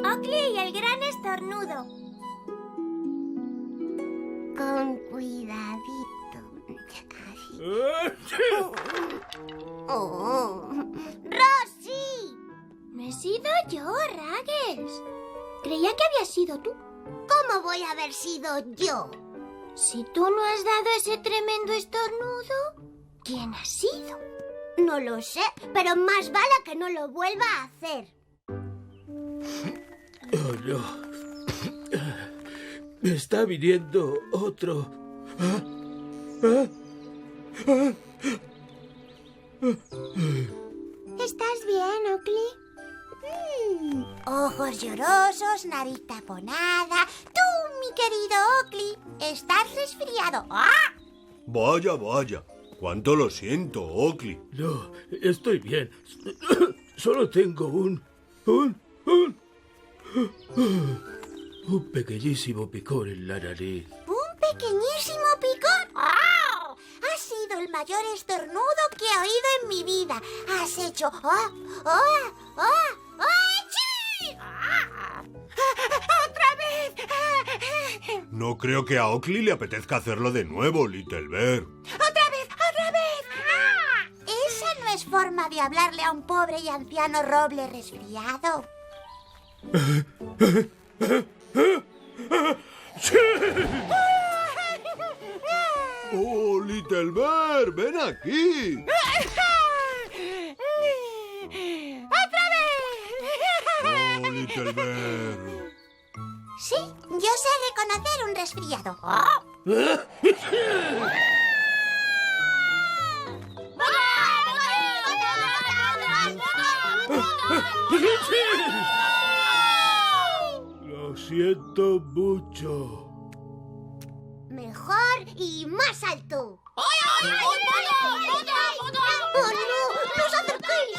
Oakley y el gran estornudo. Con cuidadito. ¡Rosy! Me he sido yo, Ruggles. Creía que había sido tú. ¿Cómo voy a haber sido yo? Si tú no has dado ese tremendo estornudo, ¿quién ha sido? No lo sé, pero más vale que no lo vuelva a hacer. Oh, no. Me está viniendo otro. ¿Estás bien, Oakley? Ojos llorosos, nariz taponada. Tú, mi querido Oakley, estás resfriado. ¡Ah! Vaya, vaya. Cuánto lo siento, Oakley. No, estoy bien. Solo tengo un pequeñísimo picor en la nariz. ¿Un pequeñísimo picor? ¡Oh! Ha sido el mayor estornudo que he oído en mi vida. Has hecho... ¡Oh! ¡Oh! ¡Oh! ¡Oh! ¡Sí! ¡Ah! ¡Otra vez! No creo que a Oakley le apetezca hacerlo de nuevo, Little Bear. ¡Otra vez! ¡Otra vez! ¡Ah! Esa no es forma de hablarle a un pobre y anciano roble resfriado. ¡Oh, Little Bear! ¡Ven aquí! ¡Otra vez! ¡Oh, Little Bear! Sí, yo sé reconocer un resfriado. ¡Oh! Lo siento mucho. Mejor y más alto. ¡Oh, no! ¡No os acerquéis!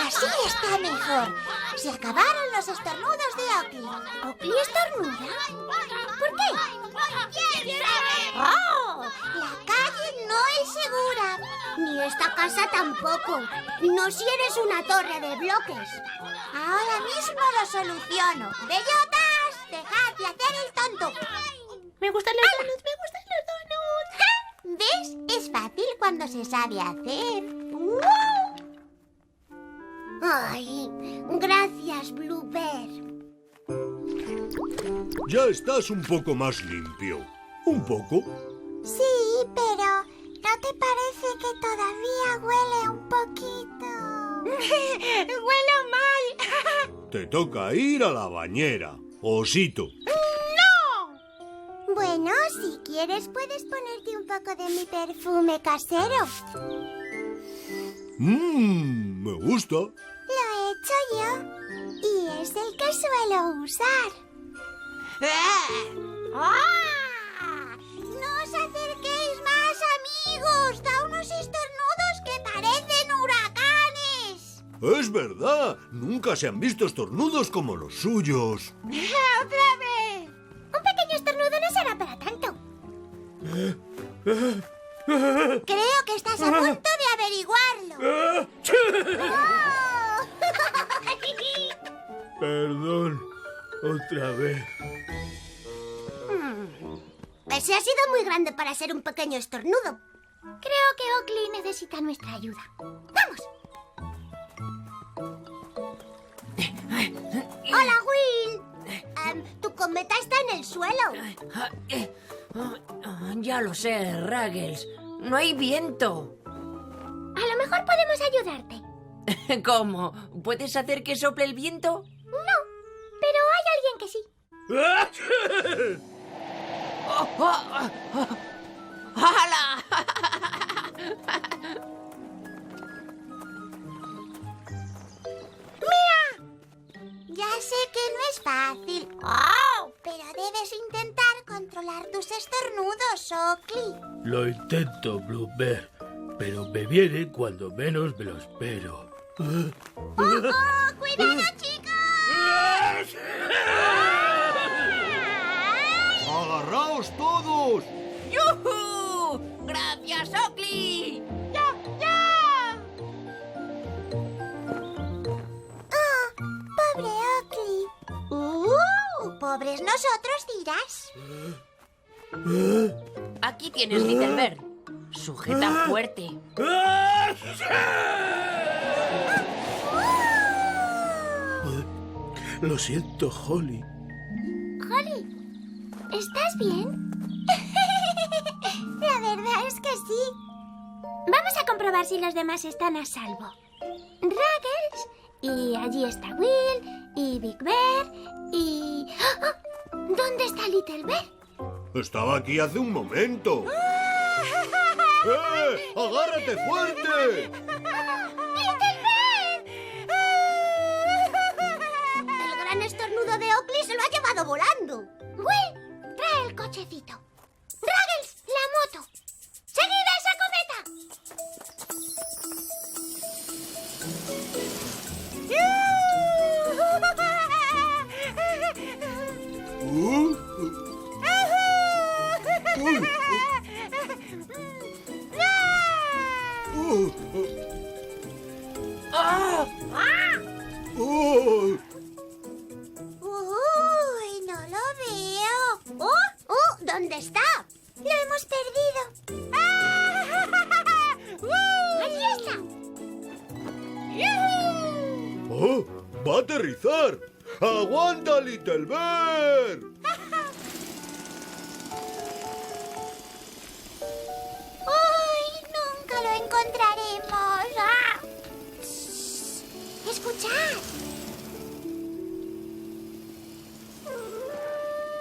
Así está mejor. Se acabaron los estornudos de Oakley. ¿Oakley estornuda? ¿Por qué? ¡Oh! La calle no es segura. Ni esta casa tampoco. No si eres una torre de bloques. Ahora mismo lo soluciono. ¡Bellotas! ¡Dejad de hacer el tonto! Me gustan los donuts, me gustan los donuts. ¿Ves? Es fácil cuando se sabe hacer. Ay, gracias, Bluebird. Ya estás un poco más limpio. ¿Un poco? Sí, pero ¿no te parece que todavía huele un poquito? ¡Huelo mal! Te toca ir a la bañera, osito. Bueno, si quieres puedes ponerte un poco de mi perfume casero. Me gusta. Lo he hecho yo y es el que suelo usar. ¡No os acerquéis más, amigos! ¡Da unos estornudos que parecen huracanes! Es verdad. Nunca se han visto estornudos como los suyos. ¡Otra vez! Un pequeño estornudo no será para tanto. Creo que estás a punto de averiguarlo. ¡Oh! Perdón, otra vez. Ese ha sido muy grande para ser un pequeño estornudo. Creo que Oakley necesita nuestra ayuda. ¡Vamos! ¡Hola, Will! Tu cometa está en el suelo. Ya lo sé, Ruggles. No hay viento. A lo mejor podemos ayudarte. ¿Cómo? ¿Puedes hacer que sople el viento? No, pero hay alguien que sí. ¡Hala! Ya sé que no es fácil. ¡Oh! Pero debes intentar controlar tus estornudos, Oakley. Lo intento, Bluebird, pero me viene cuando menos me lo espero. ¡Oh! ¡Cuidado, chicos! ¡Agarraos todos! ¡Yujú! ¡Gracias, Oakley! ¡Ya pobres nosotros dirás. Aquí tienes, Little Bear. Sujeta fuerte. Lo siento, Holly. Holly, ¿estás bien? La verdad es que sí. Vamos a comprobar si los demás están a salvo. Ruggles, y allí está Will, y Big Bear, y... ¡Ah! ¿Dónde está Little Bear? Estaba aquí hace un momento. ¡Agárrate fuerte! ¡Little Bear! El gran estornudo de Oakley se lo ha llevado volando. Will, trae el cochecito. Ruggles, la moto. ¡Seguida esa cometa! Uy, no lo veo. ¿Dónde está? Lo hemos perdido. ¡Allí está! ¡Oh! ¡Va a aterrizar! ¡Aguanta, Little Bear! ¡Ay, nunca lo encontraremos! ¡Ah! ¡Escuchad!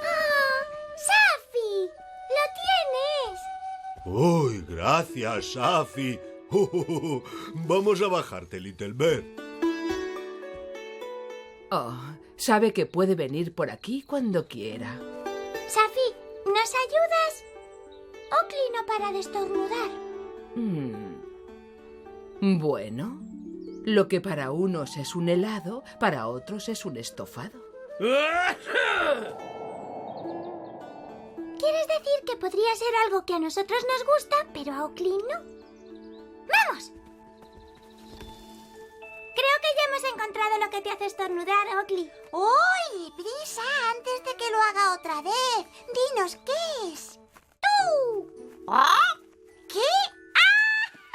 ¡Ah! ¡Safi! ¡Lo tienes! ¡Uy, gracias, Safi! Vamos a bajarte, Little Bear. Oh, sabe que puede venir por aquí cuando quiera. Safi, ¿nos ayudas? Oakley no para de estornudar. Bueno, lo que para unos es un helado, para otros es un estofado. ¿Quieres decir que podría ser algo que a nosotros nos gusta, pero a Oakley no? ¡Vamos! Creo que ya hemos encontrado lo que te hace estornudar, Oakley. ¡Uy! ¡Prisa! Antes de que lo haga otra vez. Dinos, ¿qué es? ¡Tú! ¿Qué?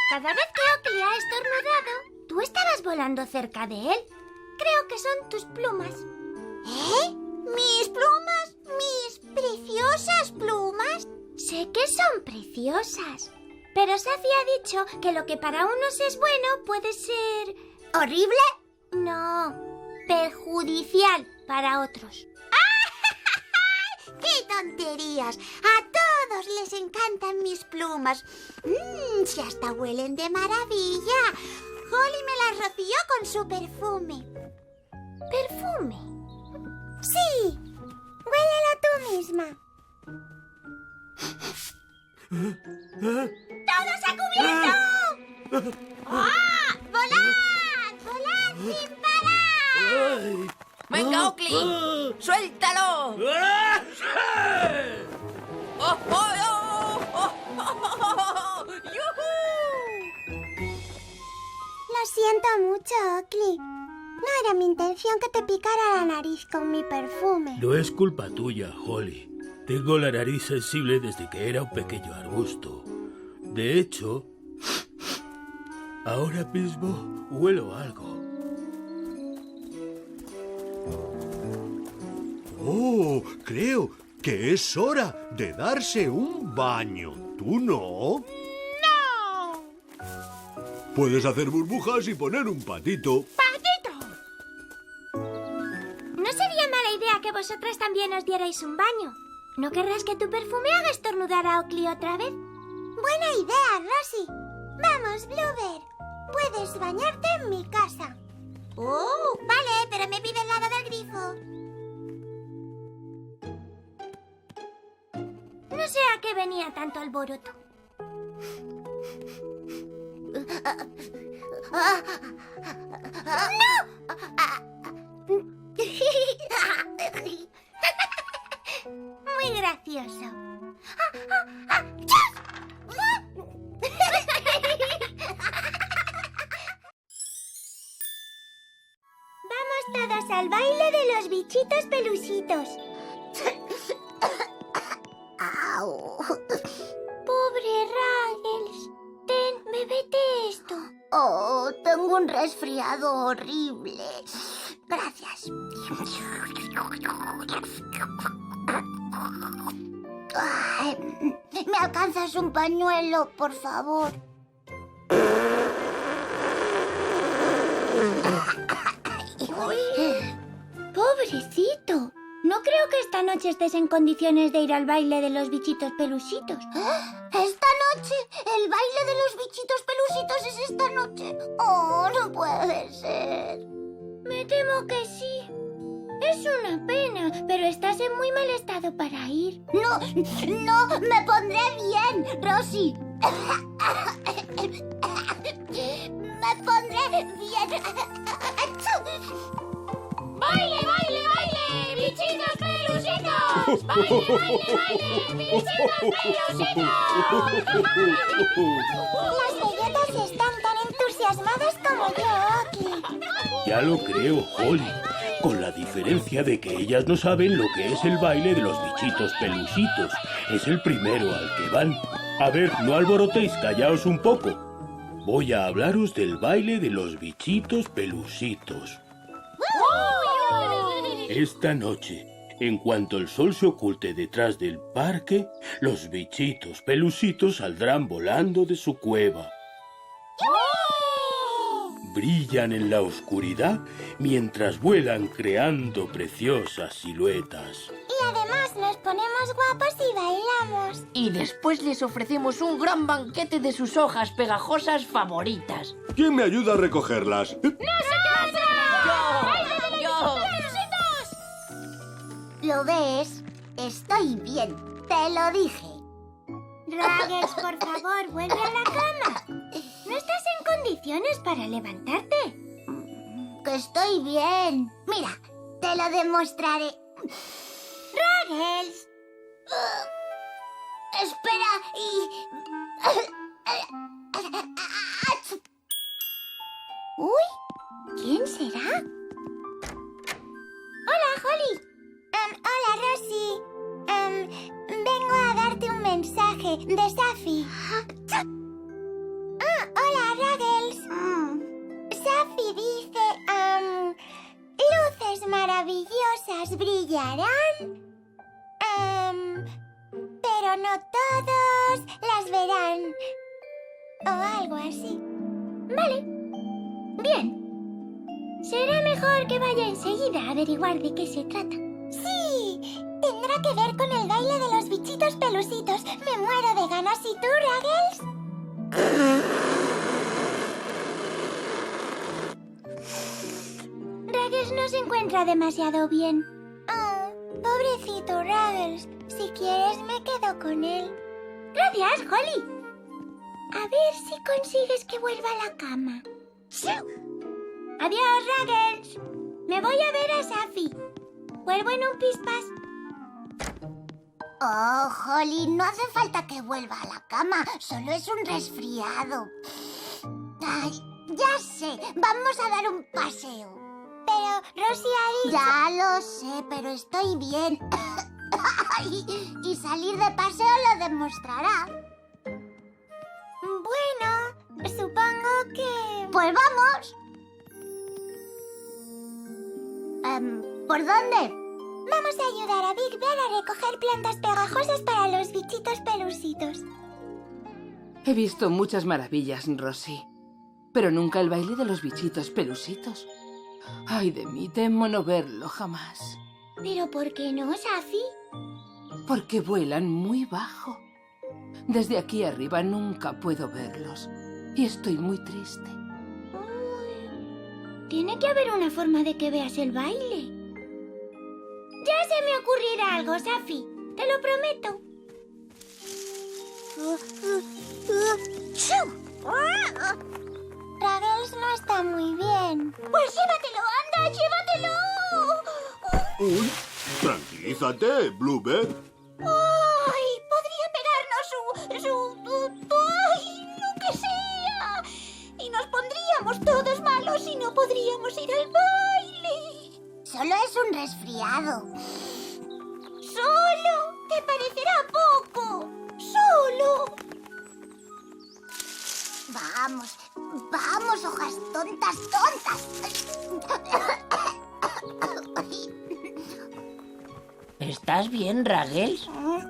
Cada vez que Oakley ha estornudado, tú estabas volando cerca de él. Creo que son tus plumas. ¿Eh? ¿Mis plumas? ¿Mis preciosas plumas? Sé que son preciosas. Pero Safi ha dicho que lo que para unos es bueno puede ser... ¿horrible? No, perjudicial para otros. ¡Qué tonterías! A todos les encantan mis plumas. Si hasta huelen de maravilla. Holly me las roció con su perfume. ¿Perfume? Sí. Huélelo tú misma. ¡Todos a cubierto! ¡Ah! ¡Volad! ¡Volad sin parar! ¡Venga, Oakley! ¡Suéltalo! ¡Oh, oh, oh, oh, oh, oh! ¡Yujú! Lo siento mucho, Oakley. No era mi intención que te picara la nariz con mi perfume. No es culpa tuya, Holly. Tengo la nariz sensible desde que era un pequeño arbusto. De hecho, ahora mismo huelo algo. ¡Oh! Creo que es hora de darse un baño. ¿Tú no? ¡No! Puedes hacer burbujas y poner un patito. ¡Patito! No sería mala idea que vosotras también os dierais un baño. ¿No querrás que tu perfume haga estornudar a Oakley otra vez? Buena idea, Rosie. Vamos, Bluebird. Puedes bañarte en mi casa. Vale, pero me pide el lado del grifo. No sé a qué venía tanto alboroto. Muy gracioso. Vamos todos al baile de los bichitos pelusitos. Au. Pobre Ruggles. Ten, bébete esto. Oh, tengo un resfriado horrible. Gracias. Ay, ¿me alcanzas un pañuelo, por favor? Pobrecito. No creo que esta noche estés en condiciones de ir al baile de los bichitos pelusitos. ¿Esta noche? ¿El baile de los bichitos pelusitos es esta noche? Oh, no puede ser. Me temo que sí. Es una pena, pero estás en muy mal estado para ir. No, me pondré bien, Rosie. Me pondré bien. ¡Baile, baile, baile! ¡Bichitos pelusitos! ¡Baile, baile, baile! ¡Bichitos pelusitos! Las bellotas están tan entusiasmadas como yo, Oakley. Ya lo creo, Holly. Con la diferencia de que ellas no saben lo que es el baile de los bichitos pelusitos. Es el primero al que van. A ver, no alborotéis, callaos un poco. Voy a hablaros del baile de los bichitos pelusitos. Esta noche, en cuanto el sol se oculte detrás del parque, los bichitos pelusitos saldrán volando de su cueva. Brillan en la oscuridad mientras vuelan creando preciosas siluetas. Y además nos ponemos guapos y bailamos. Y después les ofrecemos un gran banquete de sus hojas pegajosas favoritas. ¿Quién me ayuda a recogerlas? ¡Yo! ¿Lo ves? Estoy bien. Te lo dije. Ruggles, por favor, vuelve a la cama. ¿No estás en condiciones para levantarte? Que estoy bien. Mira, te lo demostraré. Ruggles. Espera y... Uy, ¿quién será? Hola, Holly. Hola, Rosie. Vengo a darte un mensaje de Safi. Hola, Ruggles. Safi dice... luces maravillosas brillarán. Pero no todos las verán. O algo así. Vale. Bien. Será mejor que vaya enseguida a averiguar de qué se trata. ¡Sí! Tendrá que ver con el baile de los bichitos pelusitos. Me muero de ganas. ¿Y tú, Ruggles? Ruggles no se encuentra demasiado bien. Oh, pobrecito Ruggles. Si quieres, me quedo con él. Gracias, Holly. A ver si consigues que vuelva a la cama. Adiós, Ruggles. Me voy a ver a Safi. Vuelvo en un pispas. Oh, Holly, no hace falta que vuelva a la cama. Solo es un resfriado. Ay, ya sé. Vamos a dar un paseo. Pero Rosie ha dicho... Ya lo sé, pero estoy bien. Y salir de paseo lo demostrará. Bueno, supongo que... Pues vamos. ¿Por dónde? Vamos a ayudar a Big Bear a recoger plantas pegajosas para los bichitos pelusitos. He visto muchas maravillas, Rosie, pero nunca el baile de los bichitos pelusitos. Ay de mí, temo no verlo jamás. ¿Pero por qué no, Safi? Porque vuelan muy bajo. Desde aquí arriba nunca puedo verlos. Y estoy muy triste. Tiene que haber una forma de que veas el baile. Ya se me ocurrirá algo, Safi. Te lo prometo. Ruggles no está muy bien. Pues llévatelo, anda, llévatelo. Uy, tranquilízate, Bluebird. ¡Ay! Podría pegarnos ¡ay! ¡Lo que sea! Y nos pondríamos todos malos y no podríamos ir al baile. Solo es un resfriado. ¿Solo? ¿Te parecerá poco? Vamos, vamos, hojas tontas, tontas. ¿Estás bien, Ruggles? No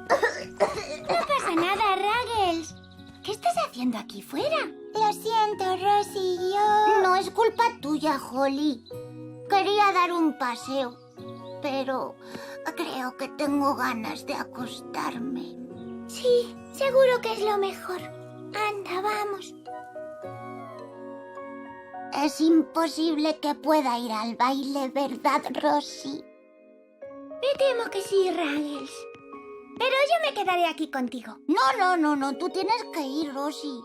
pasa nada, Ruggles. ¿Qué estás haciendo aquí fuera? Lo siento, Rosy, yo... No es culpa tuya, Holly. Quería dar un paseo, pero creo que tengo ganas de acostarme. Sí, seguro que es lo mejor. Anda, vamos. Es imposible que pueda ir al baile, ¿verdad, Rosy? Me temo que sí, Ruggles. Pero yo me quedaré aquí contigo. No, tú tienes que ir, Rosy.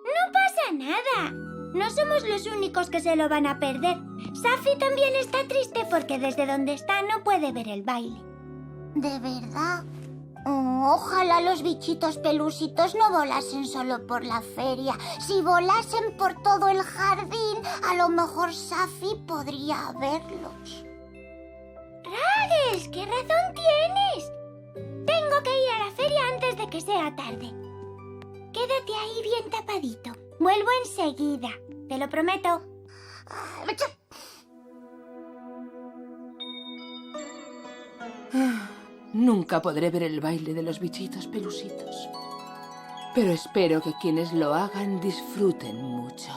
No pasa nada. No somos los únicos que se lo van a perder. Safi también está triste porque desde donde está no puede ver el baile. ¿De verdad? Oh, ojalá los bichitos pelusitos no volasen solo por la feria. Si volasen por todo el jardín, a lo mejor Safi podría verlos. Ruggles, ¿qué razón tienes? Tengo que ir a la feria antes de que sea tarde. Quédate ahí bien tapadito. Vuelvo enseguida. Te lo prometo. Nunca podré ver el baile de los bichitos pelusitos. Pero espero que quienes lo hagan disfruten mucho.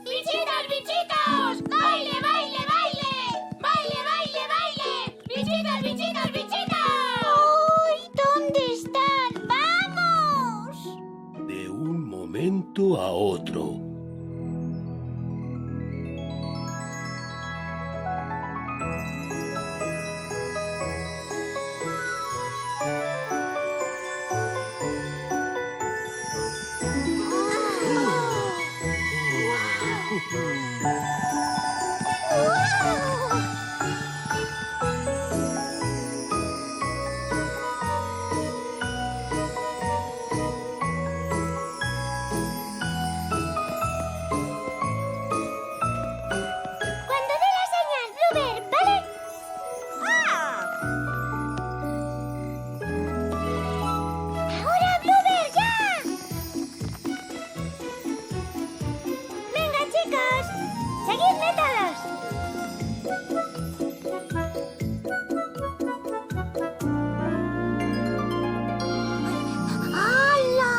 ¡Bichitos, bichitos! ¡Baile, baile, baile! ¡Baile, baile, baile! ¡Bichitos, bichitos, bichitos! ¡Uy! ¿Dónde están? ¡Vamos! De un momento a otro. Cuando dé la señal, Bluebird, ¿vale? ¡Ahora, Bluebird, ya! ¡Venga, chicos! ¡Seguidme todos! ¡Hala!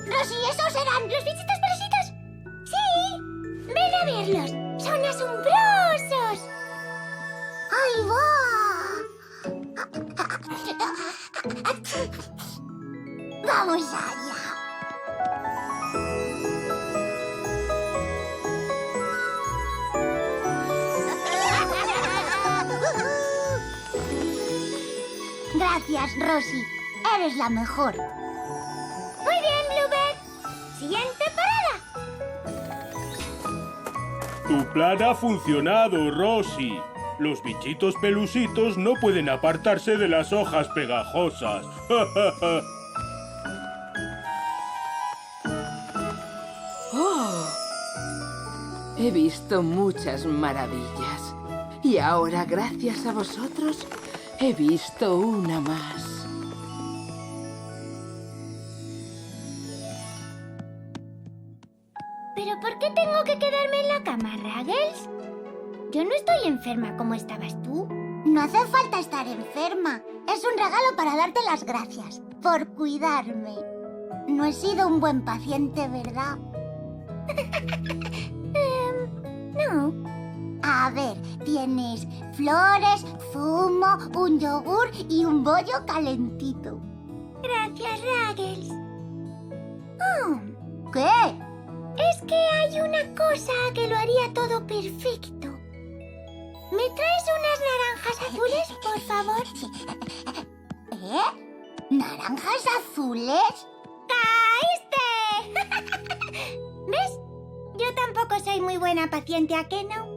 Rosy, ¿esos eran ¿Los bichitos pelusitos? ¡Sí! ¡Ven a verlos! ¡Son asombrosos! ¡Ahí va! ¡Vamos allá! Gracias, Rosy. Eres la mejor. Muy bien, Bluebird. Siguiente parada. Tu plan ha funcionado, Rosy. Los bichitos pelusitos no pueden apartarse de las hojas pegajosas. ¡Oh! He visto muchas maravillas. Y ahora, gracias a vosotros, he visto una más. ¿Pero por qué tengo que quedarme en la cama, Ruggles? Yo no estoy enferma como estabas tú. No hace falta estar enferma. Es un regalo para darte las gracias por cuidarme. No he sido un buen paciente, ¿verdad? No. A ver, tienes flores, zumo, un yogur y un bollo calentito. Gracias, Ruggles. Oh, ¿Qué? es que hay una cosa que lo haría todo perfecto. ¿Me traes unas naranjas azules, por favor? ¿Eh? ¿Naranjas azules? ¡Caíste! ¿Ves? Yo tampoco soy muy buena paciente, ¿a qué no?